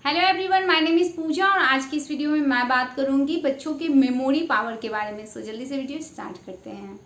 Hello everyone, my name is Puja और आज की इस वीडियो में मैं बात करूंगी बच्चों के मेमोरी पावर के बारे में। जल्दी से वीडियो स्टार्ट करते हैं।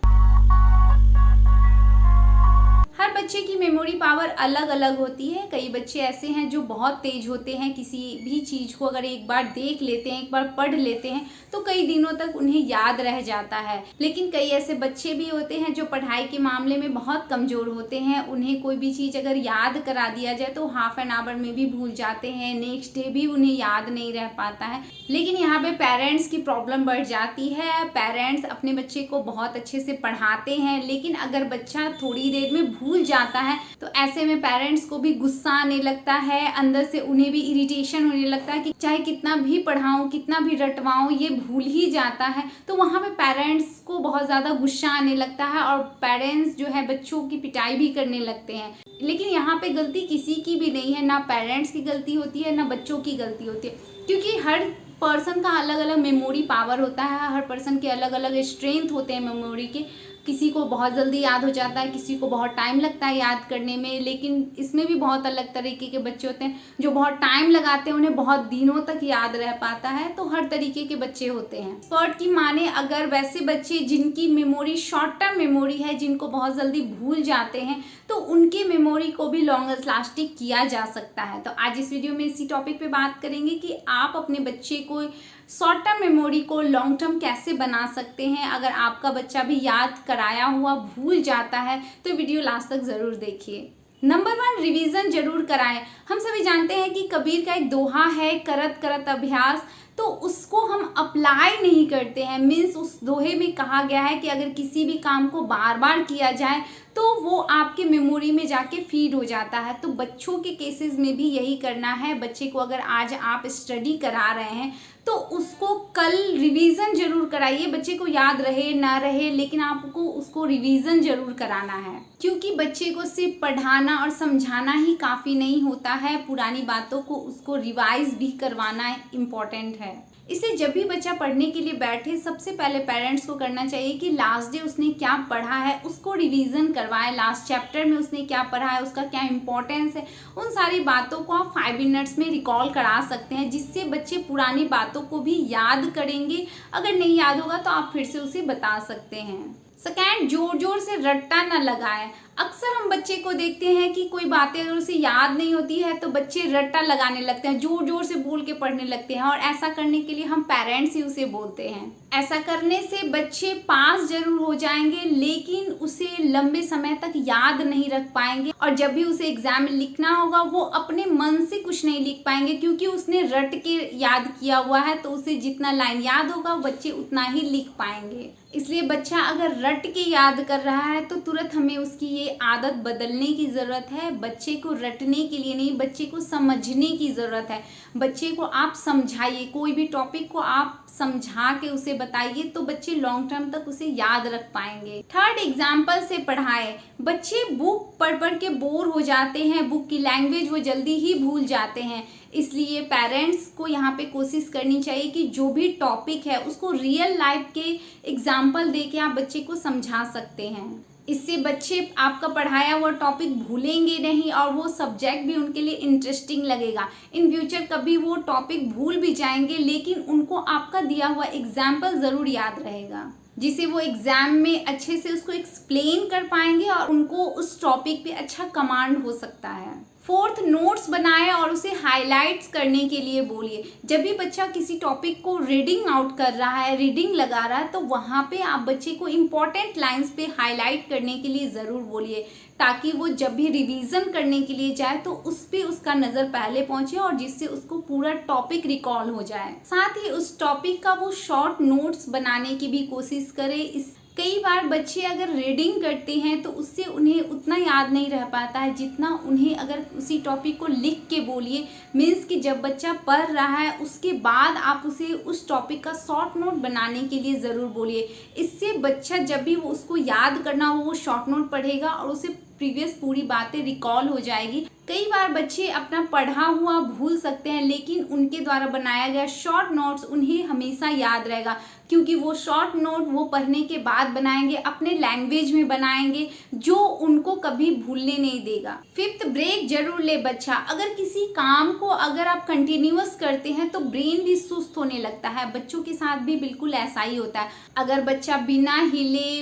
हर बच्चे की मेमोरी पावर अलग अलग होती है। कई बच्चे ऐसे हैं जो बहुत तेज होते हैं, किसी भी चीज़ को अगर एक बार देख लेते हैं, एक बार पढ़ लेते हैं तो कई दिनों तक उन्हें याद रह जाता है। लेकिन कई ऐसे बच्चे भी होते हैं जो पढ़ाई के मामले में बहुत कमज़ोर होते हैं। उन्हें कोई भी चीज़ अगर याद करा दिया जाए तो हाफ एन आवर में भी भूल जाते हैं, नेक्स्ट डे भी उन्हें याद नहीं रह पाता है। लेकिन यहाँ पे पेरेंट्स की प्रॉब्लम बढ़ जाती है। पेरेंट्स अपने बच्चे को बहुत अच्छे से पढ़ाते हैं, लेकिन अगर बच्चा थोड़ी देर में भूल जाता है तो ऐसे में पेरेंट्स को भी गुस्सा आने लगता है, अंदर से उन्हें भी इरिटेशन होने लगता है कि चाहे कितना भी पढ़ाऊं, कितना भी रटवाऊं, ये भूल ही जाता है। तो वहाँ पे पेरेंट्स को बहुत ज़्यादा गुस्सा आने लगता है और पेरेंट्स जो है बच्चों की पिटाई भी करने लगते हैं। लेकिन यहाँ पे गलती किसी की भी नहीं है, ना पेरेंट्स की गलती होती है ना बच्चों की गलती होती है, क्योंकि हर पर्सन का अलग अलग मेमोरी पावर होता है। हर पर्सन के अलग अलग स्ट्रेंथ होते हैं मेमोरी के। किसी को बहुत जल्दी याद हो जाता है, किसी को बहुत टाइम लगता है याद करने में। लेकिन इसमें भी बहुत अलग तरीके के बच्चे होते हैं जो बहुत टाइम लगाते हैं, उन्हें बहुत दिनों तक याद रह पाता है। तो हर तरीके के बच्चे होते हैं। एक्सपर्ट की माने अगर वैसे बच्चे जिनकी मेमोरी शॉर्ट टर्म मेमोरी है, जिनको बहुत जल्दी भूल जाते हैं, तो उनकी मेमोरी को भी लॉन्ग लास्टिंग किया जा सकता है। तो आज इस वीडियो में इसी टॉपिक पे बात करेंगे कि आप अपने बच्चे को शॉर्ट टर्म मेमोरी को लॉन्ग टर्म कैसे बना सकते हैं। अगर आपका बच्चा भी याद कराया हुआ भूल जाता है तो वीडियो लास्ट तक ज़रूर देखिए। नंबर 1, रिवीजन जरूर कराएं। हम सभी जानते हैं कि कबीर का एक दोहा है, करत करत अभ्यास, तो उसको हम अप्लाई नहीं करते हैं। मीन्स उस दोहे में कहा गया है कि अगर किसी भी काम को बार बार किया जाए तो वो आपके मेमोरी में जाके फीड हो जाता है। तो बच्चों के केसेस में भी यही करना है। बच्चे को अगर आज आप स्टडी करा रहे हैं तो उसको कल रिवीजन जरूर कराइए। बच्चे को याद रहे ना रहे, लेकिन आपको उसको रिवीजन जरूर कराना है, क्योंकि बच्चे को सिर्फ पढ़ाना और समझाना ही काफ़ी नहीं होता है। पुरानी बातों को उसको रिवाइज भी करवाना इम्पॉर्टेंट है। इसलिए जब भी बच्चा पढ़ने के लिए बैठे, सबसे पहले पेरेंट्स को करना चाहिए कि लास्ट डे उसने क्या पढ़ा है उसको रिवीजन करवाएं। लास्ट चैप्टर में उसने क्या पढ़ा है, उसका क्या इंपॉर्टेंस है, उन सारी बातों को आप 5 मिनट्स में रिकॉल करा सकते हैं, जिससे बच्चे पुरानी बातों को भी याद करेंगे। अगर नहीं याद होगा तो आप फिर से उसे बता सकते हैं। सेकेंड, जोर जोर से रट्टा न लगाएं। अक्सर हम बच्चे को देखते हैं कि कोई बातें अगर उसे याद नहीं होती है तो बच्चे रट्टा लगाने लगते हैं, जोर जोर से बोल के पढ़ने लगते हैं। और ऐसा करने के लिए हम पेरेंट्स ही उसे बोलते हैं। ऐसा करने से बच्चे पास जरूर हो जाएंगे, लेकिन उसे लंबे समय तक याद नहीं रख पाएंगे। और जब भी उसे एग्जाम में लिखना होगा वो अपने मन से कुछ नहीं लिख पाएंगे, क्योंकि उसने रट के याद किया हुआ है। तो उसे जितना लाइन याद होगा बच्चे उतना ही लिख पाएंगे। इसलिए बच्चा अगर रट के याद कर रहा है तो तुरंत हमें उसकी ये आदत बदलने की ज़रूरत है। बच्चे को रटने के लिए नहीं, बच्चे को समझने की ज़रूरत है। बच्चे को आप समझाइए, कोई भी टॉपिक को आप समझा के उसे बताइए तो बच्चे लॉन्ग टर्म तक उसे याद रख पाएंगे। थर्ड, एग्जाम्पल से पढ़ाएं। बच्चे बुक पढ़ पढ़ के बोर हो जाते हैं, बुक की लैंग्वेज वो जल्दी ही भूल जाते हैं। इसलिए पेरेंट्स को यहाँ पे कोशिश करनी चाहिए कि जो भी टॉपिक है उसको रियल लाइफ के एग्जाम्पल दे के आप बच्चे को समझा सकते हैं। इससे बच्चे आपका पढ़ाया हुआ टॉपिक भूलेंगे नहीं और वो सब्जेक्ट भी उनके लिए इंटरेस्टिंग लगेगा। इन फ्यूचर कभी वो टॉपिक भूल भी जाएंगे, लेकिन उनको आपका दिया हुआ एग्जाम्पल ज़रूर याद रहेगा, जिसे वो एग्जाम में अच्छे से उसको एक्सप्लेन कर पाएंगे और उनको उस टॉपिक पे अच्छा कमांड हो सकता है। फोर्थ, नोट्स बनाएं और उसे हाइलाइट्स करने के लिए बोलिए। जब भी बच्चा किसी टॉपिक को रीडिंग आउट कर रहा है, रीडिंग लगा रहा है, तो वहाँ पे आप बच्चे को इम्पॉर्टेंट लाइंस पे हाईलाइट करने के लिए ज़रूर बोलिए, ताकि वो जब भी रिवीजन करने के लिए जाए तो उस पर उसका नज़र पहले पहुँचे और जिससे उसको पूरा टॉपिक रिकॉल हो जाए। साथ ही उस टॉपिक का वो शॉर्ट नोट्स बनाने की भी कोशिश करें। कई बार बच्चे अगर रीडिंग करते हैं तो उससे उन्हें उतना याद नहीं रह पाता है जितना उन्हें अगर उसी टॉपिक को लिख के बोलिए। मीन्स कि जब बच्चा पढ़ रहा है उसके बाद आप उसे उस टॉपिक का शॉर्ट नोट बनाने के लिए ज़रूर बोलिए। इससे बच्चा जब भी वो उसको याद करना हो वो शॉर्ट नोट पढ़ेगा और उसे प्रीवियस पूरी बातें रिकॉल हो जाएगी। कई बार बच्चे अपना पढ़ा हुआ भूल सकते हैं, लेकिन उनके द्वारा बनाया गया शॉर्ट नोट्स उन्हें हमेशा याद रहेगा, क्योंकि वो शॉर्ट नोट वो पढ़ने के बाद बनाएंगे, अपने लैंग्वेज में बनाएंगे, जो उनको कभी भूलने नहीं देगा। 5th, ब्रेक जरूर ले बच्चा। अगर किसी काम को अगर आप कंटिन्यूअस करते हैं तो ब्रेन भी सुस्त होने लगता है। बच्चों के साथ भी बिल्कुल ऐसा ही होता है। अगर बच्चा बिना हिले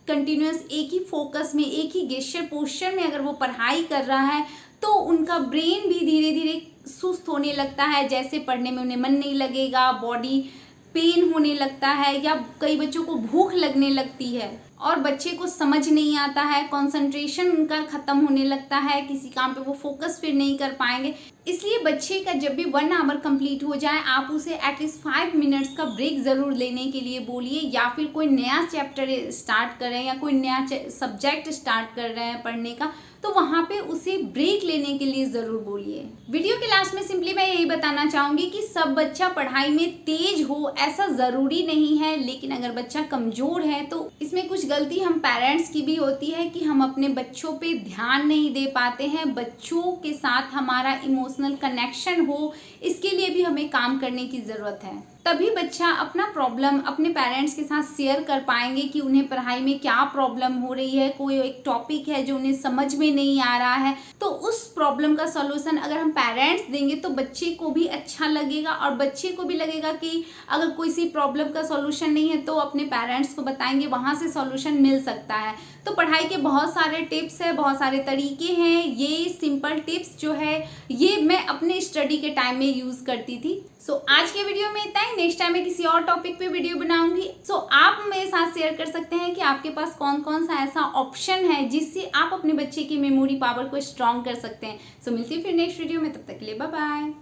कंटिन्यूअस एक ही फोकस में, एक ही गेस्चर पोस्चर में अगर वो पढ़ाई कर रहा है तो उनका ब्रेन भी धीरे धीरे सुस्त होने लगता है। जैसे पढ़ने में उन्हें मन नहीं लगेगा, बॉडी पेन होने लगता है, या कई बच्चों को भूख लगने लगती है और बच्चे को समझ नहीं आता है, कंसंट्रेशन उनका खत्म होने लगता है, किसी काम पे वो फोकस फिर नहीं कर पाएंगे। इसलिए बच्चे का जब भी 1 आवर कंप्लीट हो जाए, आप उसे एटलीस्ट 5 मिनट्स का ब्रेक ज़रूर लेने के लिए बोलिए, या फिर कोई नया चैप्टर स्टार्ट कर रहे हैं या कोई नया सब्जेक्ट स्टार्ट कर रहे हैं पढ़ने का, तो वहाँ पे उसे ब्रेक लेने के लिए ज़रूर बोलिए। वीडियो के लास्ट में सिंपली मैं यही बताना चाहूँगी कि सब बच्चा पढ़ाई में तेज हो ऐसा ज़रूरी नहीं है, लेकिन अगर बच्चा कमज़ोर है तो इसमें कुछ गलती हम पेरेंट्स की भी होती है कि हम अपने बच्चों पे ध्यान नहीं दे पाते हैं। बच्चों के साथ हमारा इमोशनल कनेक्शन हो, इसके लिए भी हमें काम करने की ज़रूरत है। तभी बच्चा अपना प्रॉब्लम अपने पेरेंट्स के साथ शेयर कर पाएंगे कि उन्हें पढ़ाई में क्या प्रॉब्लम हो रही है, कोई एक टॉपिक है जो उन्हें समझ में नहीं आ रहा है, तो उस प्रॉब्लम का सॉल्यूशन अगर हम पेरेंट्स देंगे तो बच्चे को भी अच्छा लगेगा, और बच्चे को भी लगेगा कि अगर कोई सी प्रॉब्लम का सॉल्यूशन नहीं है तो अपने पेरेंट्स को बताएंगे, वहाँ से सॉल्यूशन मिल सकता है। तो पढ़ाई के बहुत सारे टिप्स है, बहुत सारे तरीके हैं। ये सिंपल टिप्स जो है ये मैं अपने स्टडी के टाइम में यूज़ करती थी। सो आज के वीडियो में इतना ही। नेक्स्ट टाइम मैं किसी और टॉपिक पे वीडियो बनाऊंगी। सो आप मेरे साथ शेयर कर सकते हैं कि आपके पास कौन कौन सा ऐसा ऑप्शन है जिससे आप अपने बच्चे की मेमोरी पावर को स्ट्रॉन्ग कर सकते हैं। सो मिलती हूँ फिर नेक्स्ट वीडियो में, तब तक के लिए बाय बाय।